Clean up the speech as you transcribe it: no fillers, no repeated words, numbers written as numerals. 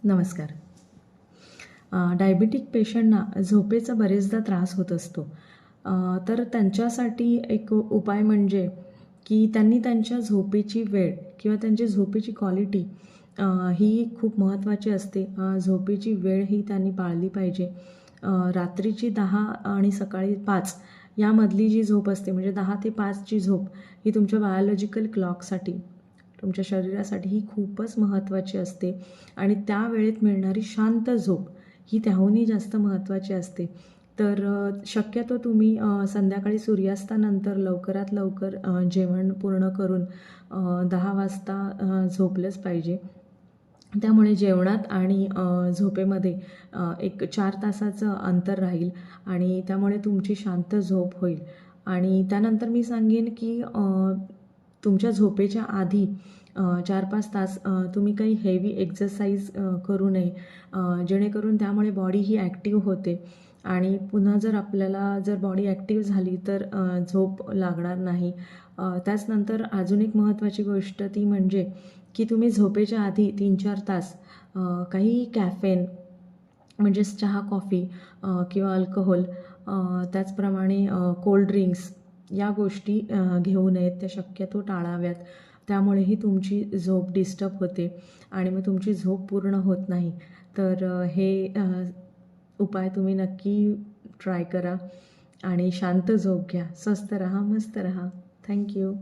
नमस्कार. डायबिटिक पेशंटना झोपेचा बरेचदा त्रास होत असतो. तर त्यांच्यासाठी एक उपाय म्हणजे की त्यांनी त्यांच्या झोपेची वेळ किंवा त्यांची झोपेची क्वालिटी ही खूप महत्त्वाची असते. झोपेची वेळ ही त्यांनी पाळली पाहिजे. रात्रीची 10 आणि सकाळी 5 यामधली जी झोप असते, म्हणजे 10 ते 5 ची झोप ही तुमच्या बायोलॉजिकल क्लॉकसाठी, तुमच्या शरीरासाठी ही खूपच महत्त्वाची असते आणि त्या वेळेत मिळणारी शांत झोप ही त्याहूनही जास्त महत्त्वाची असते. तर शक्यतो तुम्ही संध्याकाळी सूर्यास्तानंतर लवकरात लवकर जेवण पूर्ण करून 10 वाजता झोपलंच पाहिजे. त्यामुळे जेवणात आणि झोपेमध्ये एक 4 तासाचं अंतर राहील आणि त्यामुळे तुमची शांत झोप होईल. आणि त्यानंतर मी सांगेन की तुमच्या झोपेच्या आधी 4-5 तास तुम्ही काही हेवी एक्सरसाइज करू नये, जेणेकरून त्यामुळे बॉडी ही ॲक्टिव्ह होते आणि पुन्हा जर बॉडी ॲक्टिव्ह झाली तर झोप लागणार नाही. त्याचनंतर अजून एक महत्त्वाची गोष्ट ती म्हणजे की तुम्ही झोपेच्या आधी 3-4 तास काही कॅफेन म्हणजेच चहा, कॉफी किंवा अल्कोहोल, त्याचप्रमाणे कोल्ड ड्रिंक्स या गोष्टी घेऊ नयेत. त्या शक्यतो टाळाव्यात. त्यामुळेही तुमची झोप डिस्टर्ब होते आणि मग तुमची झोप पूर्ण होत नाही. तर हे उपाय तुम्ही नक्की ट्राय करा आणि शांत झोप घ्या. स्वस्थ रहा, मस्त रहा. Thank you.